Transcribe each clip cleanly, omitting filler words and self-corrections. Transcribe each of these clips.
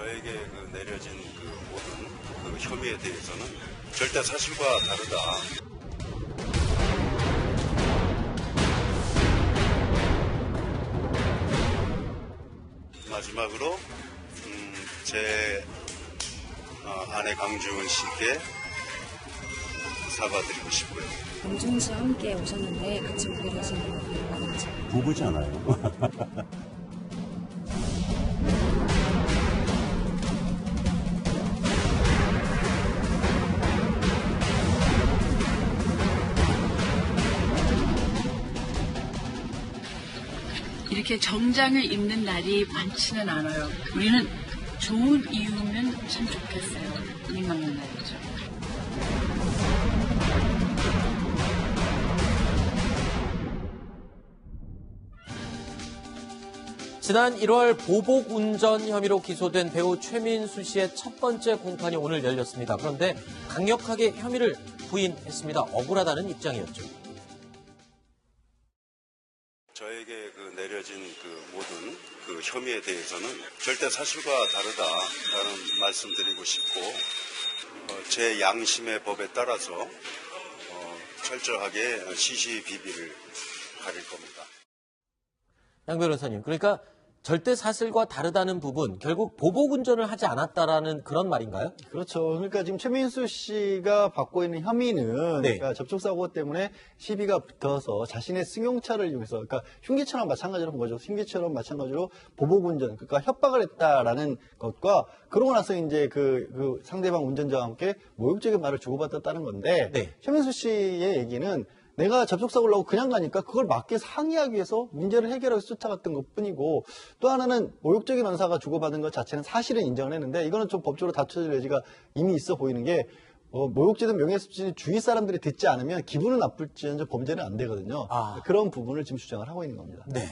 저에게 내려진 모든 혐의에 대해서는 절대 사실과 다르다. 마지막으로 제 아내 강주은 씨께 사과드리고 싶고요. 강주은 씨와 함께 오셨는데 같이 오게 되신 이유가 뭔지. 부부잖아요. 이렇게 정장을 입는 날이 많지는 않아요. 우리는 좋은 이유면 참 좋겠어요. 민망한 날이죠. 지난 1월 보복 운전 혐의로 기소된 배우 최민수 씨의 첫 번째 공판이 오늘 열렸습니다. 그런데 강력하게 혐의를 부인했습니다. 억울하다는 입장이었죠. 저에게 내려진 모든 혐의에 대해서는 절대 사실과 다르다라는 말씀드리고 싶고, 제 양심의 법에 따라서 철저하게 시시비비를 가릴 겁니다. 양 변호사님, 그러니까 절대 사실과 다르다는 부분, 결국 보복 운전을 하지 않았다라는 그런 말인가요? 그렇죠. 그러니까 지금 최민수 씨가 받고 있는 혐의는 그러니까 접촉사고 때문에 시비가 붙어서 자신의 승용차를 이용해서, 그러니까 흉기처럼 마찬가지로 본 거죠. 흉기처럼 마찬가지로 보복 운전, 그러니까 협박을 했다라는 것과, 그러고 나서 이제 그 상대방 운전자와 함께 모욕적인 말을 주고받았다는 건데, 최민수 씨의 얘기는 내가 접촉사고를 하고 그냥 가니까 그걸 맞게 상의하기 위해서 문제를 해결하기 위해서 쫓아갔던 것뿐이고, 또 하나는 모욕적인 언사가 주고받은 것 자체는 사실은 인정을 했는데, 이거는 좀 법적으로 다투질 여지가 이미 있어 보이는 게, 모욕죄든 명예훼손죄는 주위 사람들이 듣지 않으면 기분은 나쁠지언정 범죄는 안 되거든요. 그런 부분을 지금 주장을 하고 있는 겁니다. 네.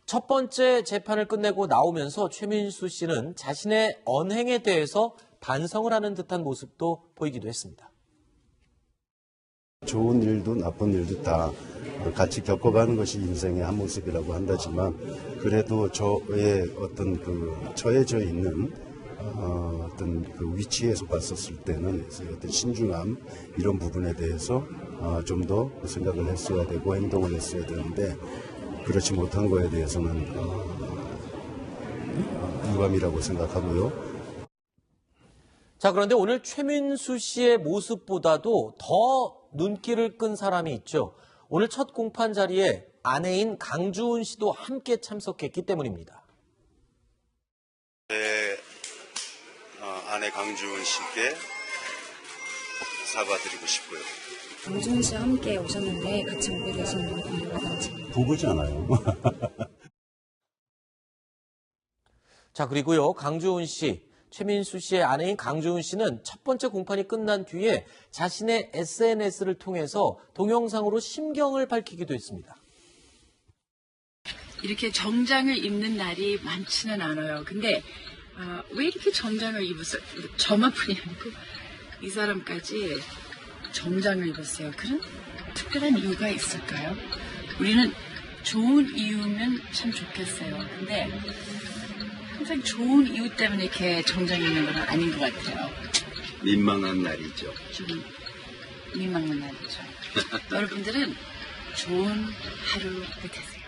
첫 번째 재판을 끝내고 나오면서 최민수 씨는 자신의 언행에 대해서 반성을 하는 듯한 모습도 보이기도 했습니다. 좋은 일도 나쁜 일도 다 같이 겪어가는 것이 인생의 한 모습이라고 한다지만, 그래도 저의 어떤 처해져 있는 어떤 위치에서 봤었을 때는 어떤 신중함, 이런 부분에 대해서 좀 더 생각을 했어야 되고 행동을 했어야 되는데, 그렇지 못한 거에 대해서는 유감이라고 생각하고요. 자, 그런데 오늘 최민수 씨의 모습보다도 더 눈길을 끈 사람이 있죠. 오늘 첫 공판 자리에 아내인 강주은 씨도 함께 참석했기 때문입니다. 제 아내 강주은 씨께 사과드리고 싶고요. 강주은 씨와 함께 오셨는데 같이 오게 되신 이유가 뭔지. 부부잖아요. 자, 그리고요, 강주은 씨, 최민수 씨의 아내인 강주은 씨는 첫 번째 공판이 끝난 뒤에 자신의 SNS를 통해서 동영상으로 심경을 밝히기도 했습니다. 이렇게 정장을 입는 날이 많지는 않아요. 근데 왜 이렇게 정장을 입었어요? 저만뿐이 아니고 이 사람까지 정장을 입었어요. 그런 특별한 이유가 있을까요? 우리는 좋은 이유면 참 좋겠어요. 근데 항상 좋은 이유 때문에 이렇게 정장 입는 건 아닌 것 같아요. 민망한 날이죠. 좀 민망한 날이죠. 여러분들은 좋은 하루 되세요.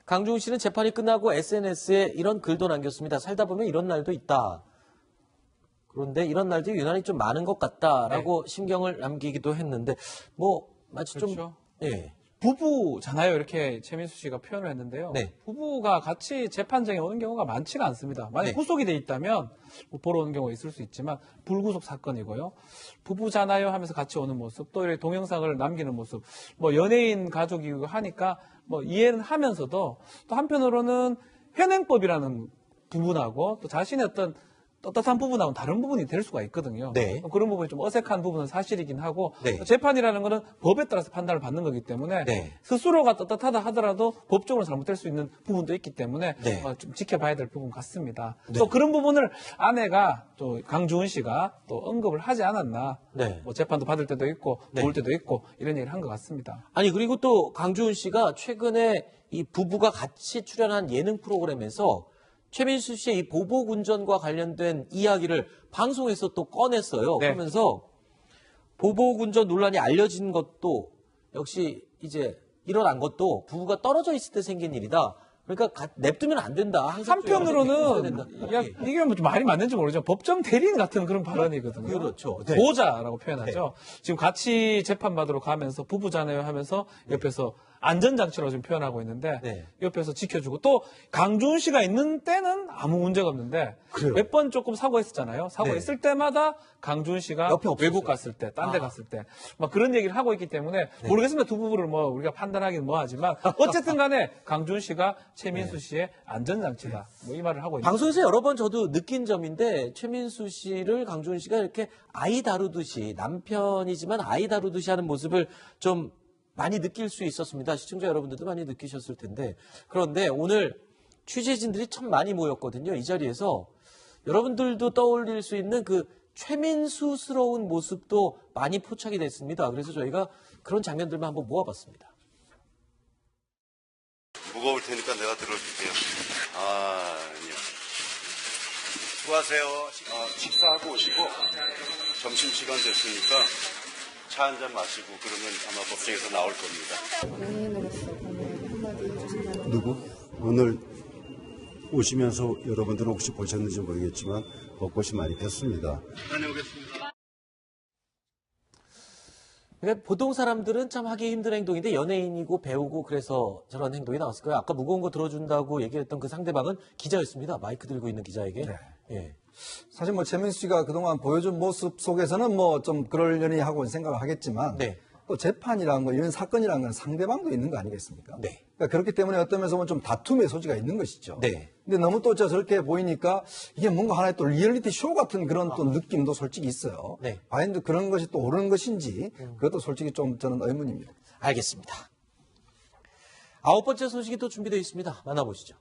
강주은 씨는 재판이 끝나고 SNS에 이런 글도 남겼습니다. 살다 보면 이런 날도 있다. 그런데 이런 날도 유난히 좀 많은 것 같다라고 심경을 남기기도 했는데, 마치 그렇죠. 예. 부부잖아요. 이렇게 최민수 씨가 표현을 했는데요. 부부가 같이 재판장에 오는 경우가 많지가 않습니다. 만약 구속이 돼 있다면 보러 오는 경우가 있을 수 있지만 불구속 사건이고요. 부부잖아요 하면서 같이 오는 모습, 또 이렇게 동영상을 남기는 모습, 연예인 가족이고 하니까 이해는 하면서도, 또 한편으로는 현행법이라는 부분하고 또 자신의 어떤 떳떳한 부분하고는 다른 부분이 될 수가 있거든요. 그런 부분이 좀 어색한 부분은 사실이긴 하고, 재판이라는 것은 법에 따라서 판단을 받는 거기 때문에 스스로가 떳떳하다 하더라도 법적으로 잘못될 수 있는 부분도 있기 때문에 좀 지켜봐야 될 부분 같습니다. 또 그런 부분을 아내가, 또 강주은 씨가 또 언급을 하지 않았나. 재판도 받을 때도 있고 도울 때도 있고 이런 얘기를 한 것 같습니다. 아니, 그리고 또 강주은 씨가 최근에 이 부부가 같이 출연한 예능 프로그램에서 최민수 씨의 이 보복 운전과 관련된 이야기를 방송에서 또 꺼냈어요. 네. 그러면서 보복 운전 논란이 알려진 것도 역시 이제 일어난 것도 부부가 떨어져 있을 때 생긴 일이다. 그러니까 냅두면 안 된다. 항상 좀 있어야 한편으로는 된다. 야, 예. 이게 뭐 말이 맞는지 모르죠. 법정 대리인 같은 그런 발언이거든요. 그렇죠. 네. 보호자라고 표현하죠. 지금 같이 재판받으러 가면서 부부잖아요 하면서 옆에서 안전장치라고 지금 표현하고 있는데 네. 옆에서 지켜주고 또 강주은 씨가 있는 때는 아무 문제가 없는데 그래요. 몇 번 조금 사고했었잖아요. 사고했을 때마다 강주은 씨가 옆에 없었어요. 외국 갔을 때, 딴 데 갔을 때 막 그런 얘기를 하고 있기 때문에 모르겠습니다. 두 부부를 뭐 우리가 판단하기는 뭐하지만 어쨌든 간에 강주은 씨가 최민수 씨의 안전장치다. 뭐 이 말을 하고 있는 방송에서 여러 번 저도 느낀 점인데 최민수 씨를 강주은 씨가 이렇게 아이 다루듯이 남편이지만 아이 다루듯이 하는 모습을 좀 많이 느낄 수 있었습니다. 시청자 여러분들도 많이 느끼셨을 텐데 그런데 오늘 취재진들이 참 많이 모였거든요. 이 자리에서 여러분들도 떠올릴 수 있는 그 최민수스러운 모습도 많이 포착이 됐습니다. 그래서 저희가 그런 장면들만 한번 모아봤습니다. 무거울 테니까 내가 들어줄게요. 아니요. 수고하세요. 식사하고 오시고 점심시간 됐으니까 차 한잔 마시고 그러면 아마 법정에서 나올 겁니다. 연예인으로서 오늘 한마디 해주신다면 누구? 오늘 오시면서 여러분들은 혹시 보셨는지 모르겠지만 벚꽃이 많이 폈습니다. 다녀오겠습니다. 그러니까 보통 사람들은 참 하기 힘든 행동인데 연예인이고 배우고 그래서 저런 행동이 나왔을 거예요. 아까 무거운 거 들어준다고 얘기했던 그 상대방은 기자였습니다. 마이크 들고 있는 기자에게. 네. 예. 사실 뭐 최민수 씨가 그동안 보여준 모습 속에서는 뭐 좀 그러려니 하고 생각을 하겠지만 네. 또 재판이라는 거 이런 사건이라는 건 상대방도 있는 거 아니겠습니까? 네. 그러니까 그렇기 때문에 어떤 면에서 보면 좀 다툼의 소지가 있는 것이죠. 네. 근데 너무 또 저렇게 보이니까 이게 뭔가 하나의 또 리얼리티 쇼 같은 그런 또 느낌도 솔직히 있어요. 네. 과연 또 그런 것이 또 옳은 것인지 그것도 솔직히 좀 저는 의문입니다. 알겠습니다. 9번째 소식이 또 준비되어 있습니다. 만나보시죠.